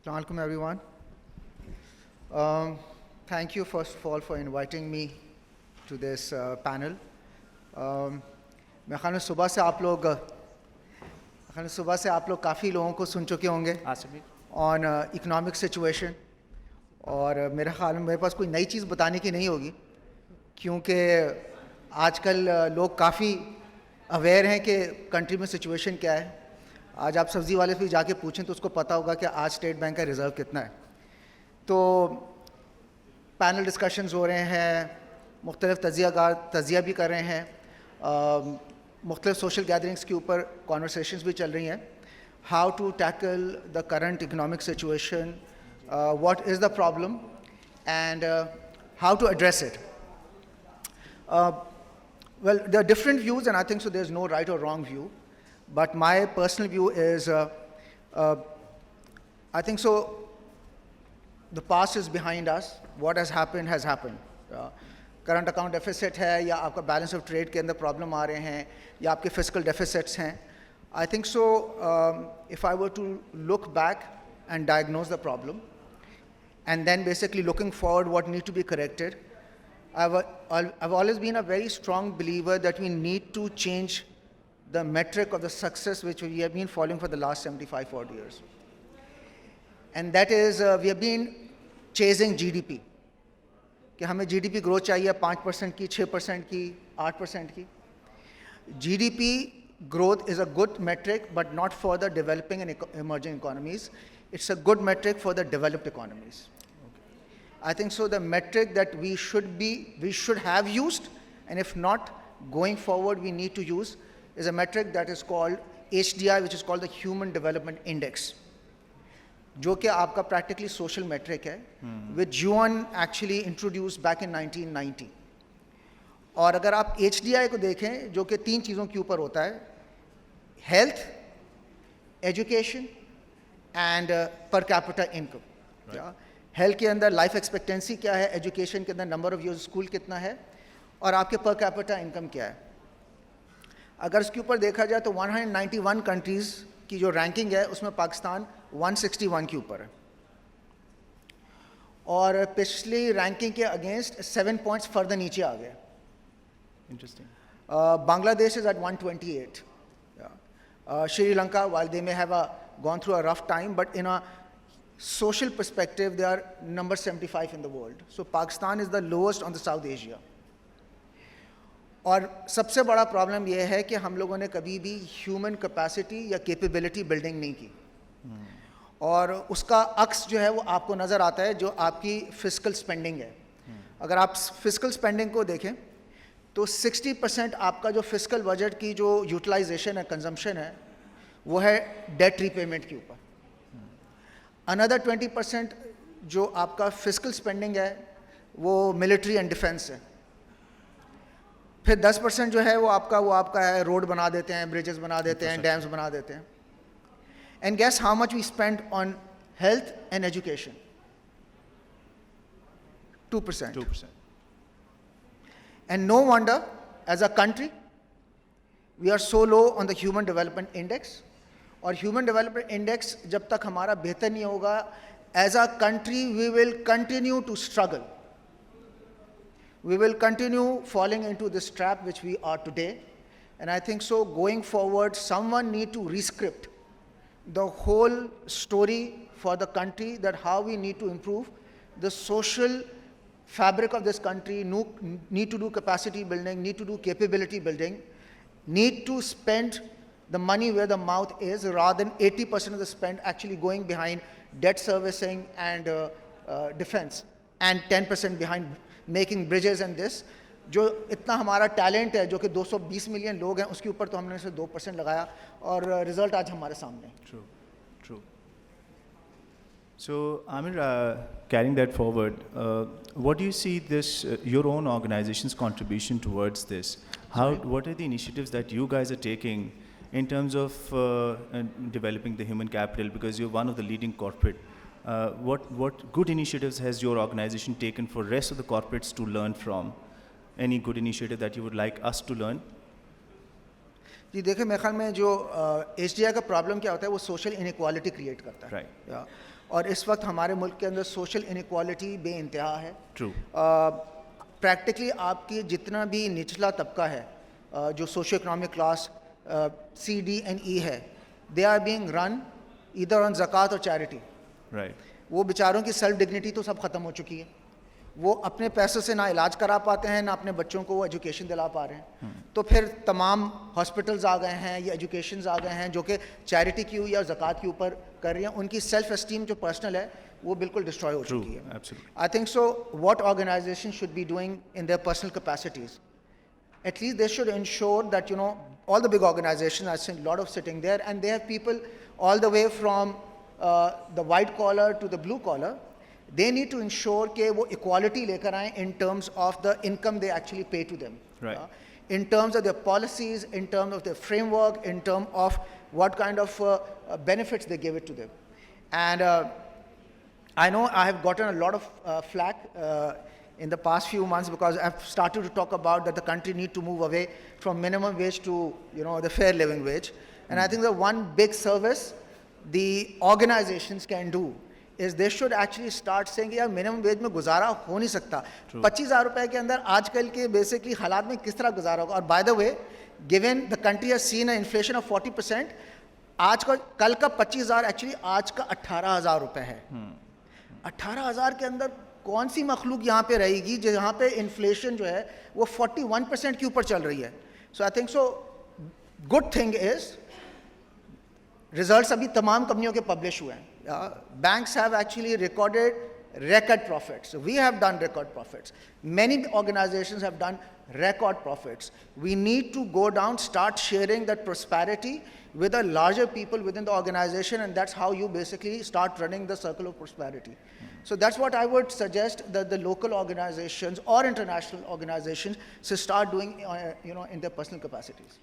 Assalamualaikum everyone. Thank you first of all for inviting me to this panel. मैं ख्याल में सुबह से आप लोग काफ़ी लोगों को सुन चुके होंगे ऑन इकोनॉमिक सिचुएशन, और मेरे ख्याल में मेरे पास कोई नई चीज़ बताने की नहीं होगी, क्योंकि आजकल लोग काफ़ी अवेयर हैं कि कंट्री में सिचुएशन क्या है। आज आप सब्ज़ी वाले से जाके पूछें तो उसको पता होगा कि आज स्टेट बैंक का रिज़र्व कितना है। तो पैनल डिस्कशंस हो रहे हैं, मुख्तलिफ तजिया भी कर रहे हैं, मुख्तलिफ सोशल गैदरिंग्स के ऊपर कॉन्वर्सेशंस भी चल रही हैं। How to tackle the current economic situation, what is the problem and how to address it. Well, there are different views, and I think so there's no right or wrong view. But my personal view is, I think so, the past is behind us. What has happened has happened. Current account deficit है, या आपका balance of trade के अंदर problem आ रहे हैं, या आपके fiscal deficits हैं. I think so, if I were to look back and diagnose the problem, and then basically looking forward what needs to be corrected, I've always been a very strong believer that we need to change the metric of the success which we have been following for the last 75-40 years. And that is, we have been chasing GDP. कि हमें GDP growth चाहिए 5% की, 6% की, 8% की. GDP growth is a good metric, but not for the developing and emerging economies. It's a good metric for the developed economies. I think so the metric that we should have used, and if not, going forward we need to use, is a metric that is called HDI, which is called the Human Development Index, जो कि आपका practically social metric है, which UN actually introduced back in 1990. और अगर आप HDI को देखें, जो कि 3 चीज़ों के ऊपर होता है, health, education and per capita income. Right. Health के अंदर लाइफ एक्सपेक्टेंसी क्या है, एजुकेशन के अंदर नंबर ऑफ ईयर्स स्कूल कितना है, और आपके पर कैपिटा इनकम क्या है। अगर इसके ऊपर देखा जाए तो 191 कंट्रीज़ की जो रैंकिंग है उसमें पाकिस्तान 161 के ऊपर है, और पिछली रैंकिंग के अगेंस्ट 7 पॉइंट्स फर्दर नीचे आ गया। Interesting. Bangladesh is at 128. Sri Lanka, while they may have gone through a rough time, but in a social perspective, they are number 75 in the world. So Pakistan is the lowest on the South Asia. और सबसे बड़ा problem यह है कि हम लोगों ने कभी भी ह्यूमन कैपेसिटी या कैपेबिलिटी बिल्डिंग नहीं की, और उसका अक्स जो है वो आपको नज़र आता है जो आपकी फिस्कल स्पेंडिंग है। अगर आप फिस्कल स्पेंडिंग को देखें तो 60% आपका जो फिस्कल बजट की जो यूटिलाइजेशन है, कंजम्पशन है, वो है डेट रीपेमेंट के ऊपर। अनदर 20% जो आपका फिस्कल स्पेंडिंग है वो मिलिट्री एंड डिफेंस है। फिर 10% जो है वो आपका है, रोड बना देते हैं, ब्रिजेस बना देते हैं, डैम्स बना देते हैं। And guess how much we spend on health and education? 2%. And no wonder as a country we are so low on the human development index. और ह्यूमन डेवलपमेंट इंडेक्स जब तक हमारा बेहतर नहीं होगा, as a country we will continue to struggle, we will continue falling into this trap which we are today. And I think so going forward someone need to rescript the whole story for the country, that how we need to improve the social fabric of this country, need to do capacity building, need to do capability building, need to spend the money where the mouth is, rather than 80% of the spend actually going behind debt servicing and defense, and 10% behind making bridges and this. जो इतना हमारा talent है, जो कि 220 million लोग हैं, उसके ऊपर तो हमने सिर्फ 2% लगाया, और रिजल्ट आज हमारे सामने। True. So, Amir, carrying that forward, what do you see this your own organization's contribution towards this? What are the initiatives that you guys are taking in terms of developing the human capital? Because you're one of the leading corporate. What good initiatives has your organization taken for rest of the corporates to learn from? Any good initiative that you would like us to learn? जी देखिए, मेरे ख्याल में जो HDI का problem क्या होता है, वो सोशल इनइक्वालिटी क्रिएट करता है। Right. और इस वक्त हमारे मुल्क के अंदर सोशल इनइक्वालिटी बेइंतहा है। True. प्रैक्टिकली आपकी जितना भी निचला तबका है, जो socio economic class C, D and E है, they are being run either on ज़कात और चैरिटी। Right. वो बेचारों की सेल्फ डिग्निटी तो सब ख़त्म हो चुकी है। वो अपने पैसों से ना इलाज करा पाते हैं, ना अपने बच्चों को वो एजुकेशन दिला पा रहे हैं। तो फिर तमाम हॉस्पिटल्स आ गए हैं या एजुकेशंस आ गए हैं जो कि चैरिटी की या ज़कात के ऊपर कर रही हैं। उनकी सेल्फ एस्टीम जो पर्सनल है वो बिल्कुल डिस्ट्रॉय हो True. चुकी है। Absolutely. I think so. What organizations should be doing in their personal capacities? At least they should ensure that, you know, all the big organizations, I've seen a lot of sitting there, and they have people all the way from the white collar to the blue collar. They need to ensure कि वो equality लेकर आएं in terms of the income they actually pay to them. Right. In terms of their policies, in terms of their framework, in terms of what kind of benefits they give it to them. And I know I have gotten a lot of flack in the past few months because I've started to talk about that the country need to move away from minimum wage to, you know, the fair living wage. And I think the one big service the organizations can do is they should actually start saying यार minimum wage में गुजारा हो नहीं सकता। 25,000 रुपए के अंदर आजकल के basically हालात में किस तरह गुजारा होगा। और by the way, given the country has seen an inflation of 40%, आज का कल का 25,000 एक्चुअली आज का 18,000 रुपए है। 18,000 के अंदर कौन सी मखलूक यहाँ पे रहेगी जहाँ पे इन्फ्लेशन जो है वो 41% के ऊपर चल रही है। So I think so good thing is results अभी तमाम कंपनियों के पब्लिश हुए हैं। Banks have actually recorded record profits. We have done record profits. Many organizations have done record profits. We need to go down, start sharing that prosperity with the larger people within the organization, and that's how you basically start running the circle of prosperity. So that's what I would suggest that the local organizations or international organizations should start doing, in their personal capacities.